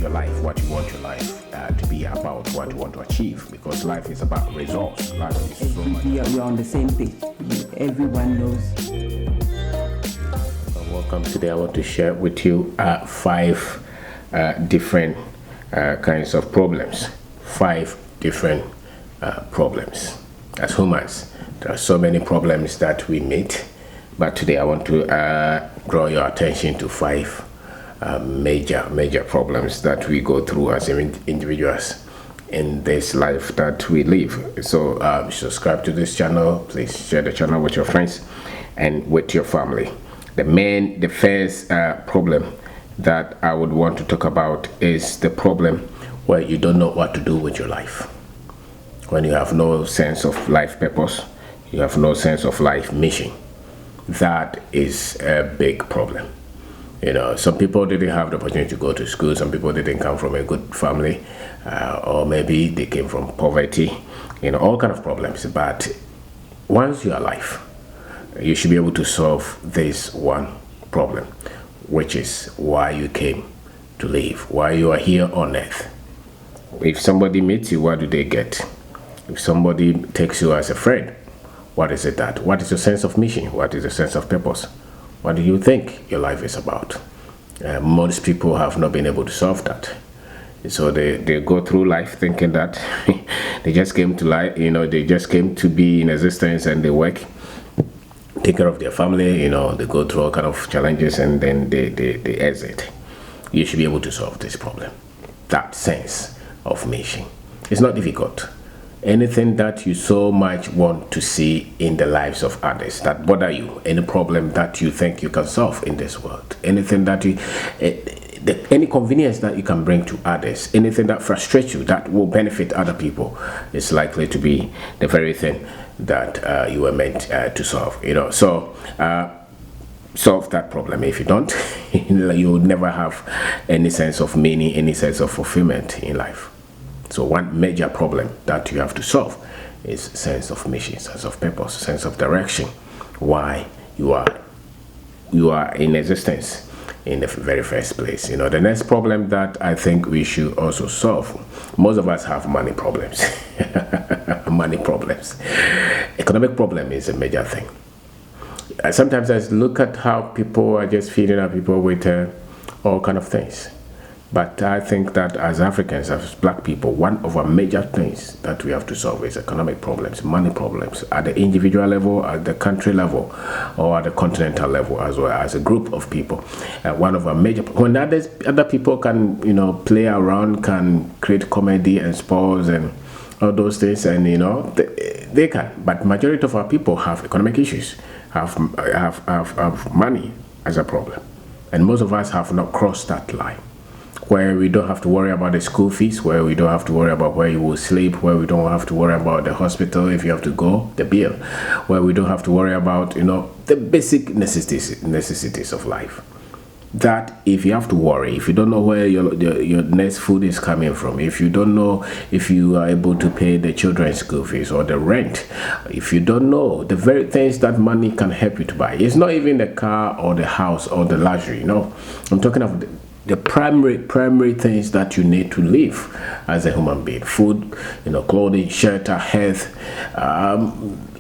your life, what you want your life to be about, what you want to achieve, because life is about results. Life is so much. We are on the same page. Everyone knows. Welcome. Today I want to share with you 5 different kinds of problems. 5 different problems. As humans, there are so many problems that we meet, but today I want to draw your attention to 5 major problems that we go through as individuals in this life that we live. So subscribe to this channel, please share the channel with your friends and with your family. The first problem that I would want to talk about is the problem where you don't know what to do with your life. When you have no sense of life purpose, you have no sense of life mission. That is a big problem. You know, some people didn't have the opportunity to go to school. Some people didn't come from a good family, or maybe they came from poverty. You know, all kind of problems. But once you are alive, you should be able to solve this one problem, which is why you came to live, why you are here on earth. If somebody meets you, what do they get? If somebody takes you as a friend, what is it that? What is your sense of mission? What is the sense of purpose? What do you think your life is about? Most people have not been able to solve that. So they go through life thinking that they just came to life, you know, they just came to be in existence, and they work, take care of their family, you know, they go through all kind of challenges, and then they exit. You should be able to solve this problem. That sense of mission. It's not difficult. Anything that you so much want to see in the lives of others that bother you, any problem that you think you can solve in this world, anything that you, any convenience that you can bring to others, anything that frustrates you that will benefit other people, is likely to be the very thing that you were meant to solve. You know, so solve that problem. If you don't, you will never have any sense of meaning, any sense of fulfillment in life. So one major problem that you have to solve is sense of mission, sense of purpose, sense of direction, why you are in existence in the very first place. You know, the next problem that I think we should also solve, most of us have money problems. Money problems. Economic problem is a major thing. Sometimes I look at how people are just feeding up people with all kind of things. But I think that as Africans, as black people, one of our major things that we have to solve is economic problems, money problems, at the individual level, at the country level, or at the continental level, as well as a group of people. One of our major, when other people can, you know, play around, can create comedy and sports and all those things, and you know, they can. But majority of our people have economic issues, have money as a problem, and most of us have not crossed that line, where we don't have to worry about the school fees, where we don't have to worry about where you will sleep, where we don't have to worry about the hospital if you have to go, the bill, where we don't have to worry about, you know, the basic necessities of life. That if you have to worry, if you don't know where your next food is coming from, if you don't know if you are able to pay the children's school fees or the rent, if you don't know the very things that money can help you to buy, it's not even the car or the house or the luxury, you know. I'm talking of the primary things that you need to live as a human being: food, you know, clothing, shelter, health,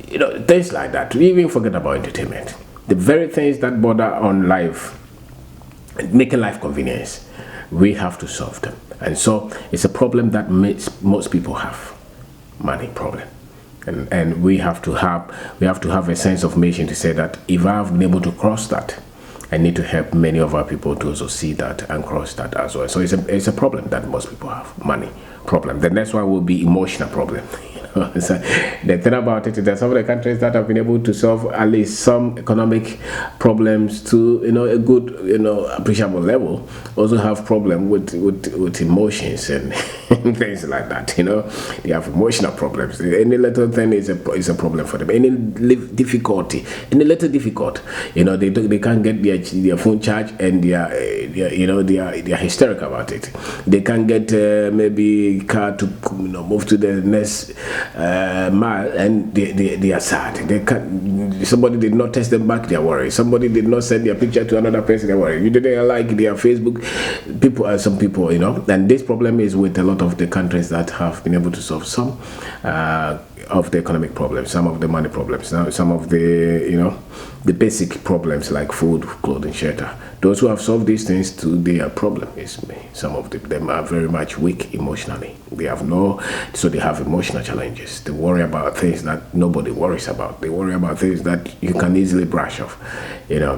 you know, things like that. We even forget about entertainment. The very things that border on life, making life convenience, we have to solve them. And so it's a problem that most people have, money problem. And we have to have a sense of mission to say that if I've been able to cross that, I need to help many of our people to also see that and cross that as well. So it's a problem that most people have, money problem. The next one will be emotional problem. You know, so the thing about it is that some of the countries that have been able to solve at least some economic problems to, you know, a good, you know, appreciable level, also have problem with emotions and things like that. You know, they have emotional problems. Any little thing is a problem for them. Any difficulty, any little difficult, you know, they can't get their phone charged, and they are hysterical about it. They can't get maybe car to, you know, move to the next mad, and they are sad. They can't. Somebody did not text them back, they are worried. Somebody did not send their picture to another person, they are worried. You didn't like their Facebook. People are some people, and this problem is with a lot of the countries that have been able to solve some of the economic problems, some of the money problems, some of the the basic problems like food, clothing, shelter. Those who have solved these things to their problem is some of them are very much weak emotionally. They have so they have emotional challenges. They worry about things that nobody worries about. They worry about things that you can easily brush off,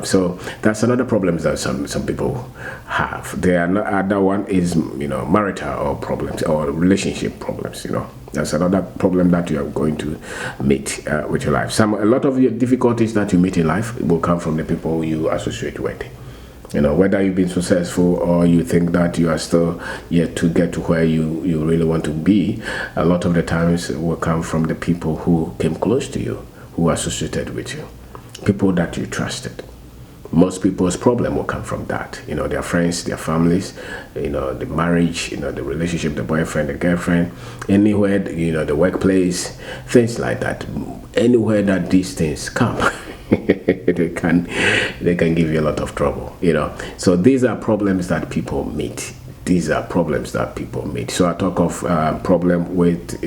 So that's another problem that some people have. The other one is marital or problems or relationship problems. That's another problem that you are going to meet with your life. A lot of your difficulties that you meet in life will come from the people you associate with. Whether you've been successful or you think that you are still yet to get to where you really want to be, a lot of the times it will come from the people who came close to you, who associated with you, people that you trusted. Most people's problem will come from that. Their friends, their families, the marriage, the relationship, the boyfriend, the girlfriend, anywhere, the workplace, things like that. Anywhere that these things come, they can give you a lot of trouble. So these are problems that people meet. So I talk of problem with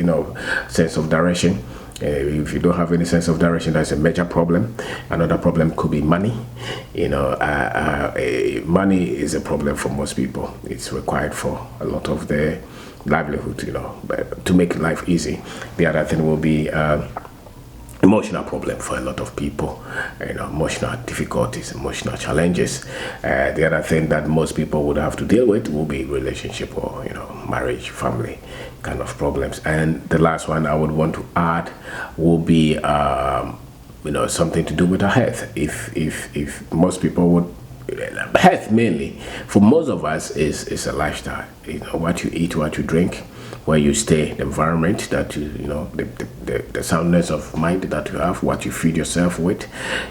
sense of direction. If you don't have any sense of direction, that's a major problem. Another problem could be money. Money is a problem for most people. It's required for a lot of their livelihood, but to make life easy. The other thing will be emotional problem for a lot of people, emotional difficulties, emotional challenges. The other thing that most people would have to deal with will be relationship or marriage, family kind of problems. And the last one I would want to add will be something to do with our health. If most people would, health mainly for most of us is a lifestyle. What you eat, what you drink, where you stay, the environment that the soundness of mind that you have, what you feed yourself with,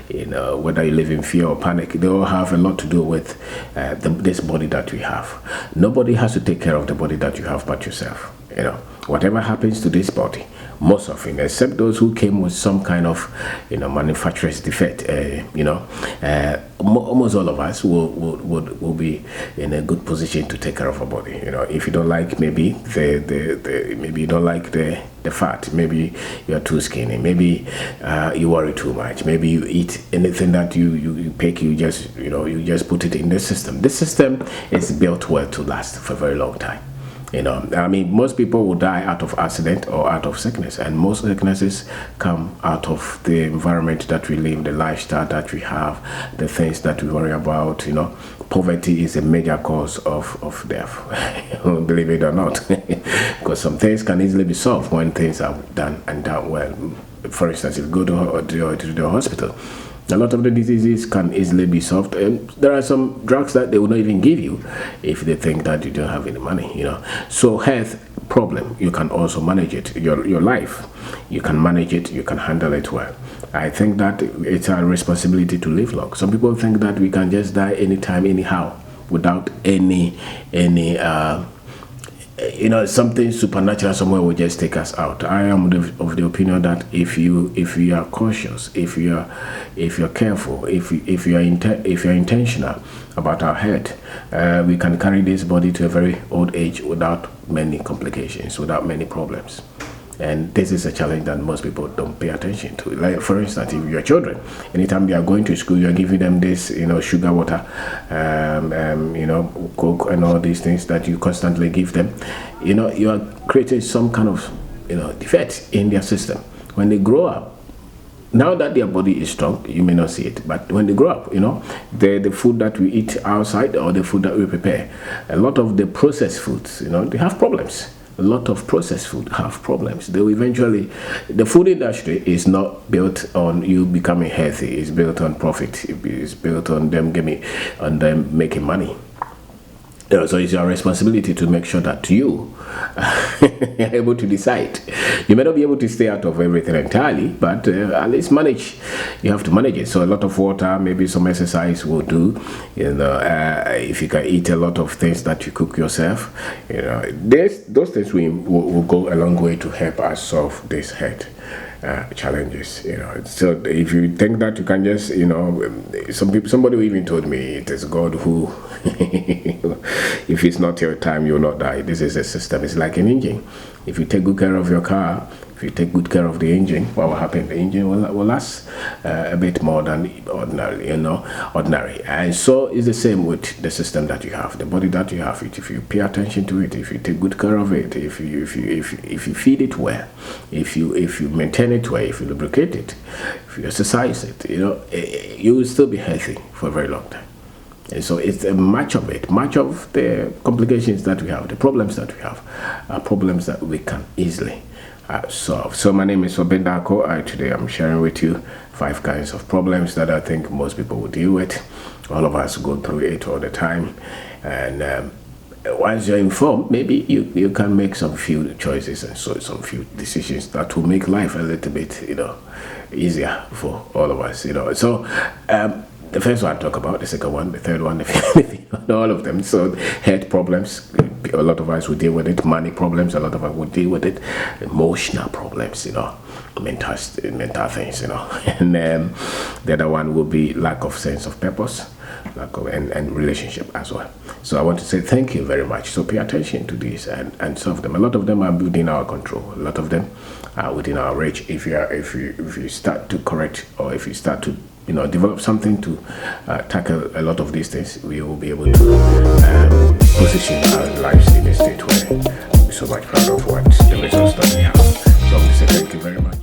whether you live in fear or panic, they all have a lot to do with this body that we have. Nobody has to take care of the body that you have but yourself. Whatever happens to this body, most often, except those who came with some kind of manufacturer's defect, almost all of us will be in a good position to take care of our body. If you don't like maybe maybe you don't like the fat, maybe you are too skinny, maybe you worry too much, maybe you eat anything that you pick, you just put it in the system. The system is built well to last for a very long time. Most people will die out of accident or out of sickness, and most sicknesses come out of the environment that we live, the lifestyle that we have, the things that we worry about. Poverty is a major cause of death, believe it or not, because some things can easily be solved when things are done well. For instance, if you go to the hospital, a lot of the diseases can easily be solved. There are some drugs that they will not even give you if they think that you don't have any money, So health problem, you can also manage it. Your life, you can manage it, you can handle it well. I think that it's our responsibility to live long. Some people think that we can just die anytime, anyhow, without any something supernatural somewhere will just take us out. I am of the opinion that if you are cautious, if you're careful, if you are intentional about our health, we can carry this body to a very old age without many complications, without many problems. And this is a challenge that most people don't pay attention to. Like, for instance, if your children, anytime they are going to school, you are giving them this, sugar water, Coke and all these things that you constantly give them. You are creating some kind of, defect in their system. When they grow up, now that their body is strong, you may not see it, but when they grow up, the food that we eat outside or the food that we prepare, a lot of the processed foods, they have problems. A lot of processed food have problems. They will eventually, the food industry is not built on you becoming healthy. It's built on profit. It's built on them making money. So it's your responsibility to make sure that you are able to decide. You may not be able to stay out of everything entirely, but at least manage. You have to manage it. So a lot of water, maybe some exercise will do. If you can eat a lot of things that you cook yourself, those things will go a long way to help us solve this health challenges. So if you think that you can just, somebody even told me it is God who if it's not your time, you'll not die. This is a system. It's like an engine. If you take good care of your car, if you take good care of the engine, what will happen? The engine will last a bit more than ordinary. And so it's the same with the system that you have, the body that you have. If you pay attention to it, if you take good care of it, if you feed it well, if you maintain it well, if you lubricate it, if you exercise it, you will still be healthy for a very long time. And so it's much of the complications that we have, the problems that we have, are problems that we can easily solve. So my name is Kwabena Darko. Today I'm sharing with you 5 kinds of problems that I think most people will deal with. All of us go through it all the time. And once you're informed, maybe you can make some few choices and so some few decisions that will make life a little bit, easier for all of us, So the first one I talk about, the second one, the third one, the fifth, all of them. So health problems, a lot of us will deal with it. Money problems, a lot of us will deal with it. Emotional problems, mental things, And the other one will be lack of sense of purpose, and relationship as well. So I want to say thank you very much. So pay attention to these and solve them. A lot of them are within our control. A lot of them are within our reach. If you start to correct, or if you start to develop something to tackle a lot of these things, we will be able to position our lives in a state where we're so much proud of what the results that we have. So I want to say thank you very much.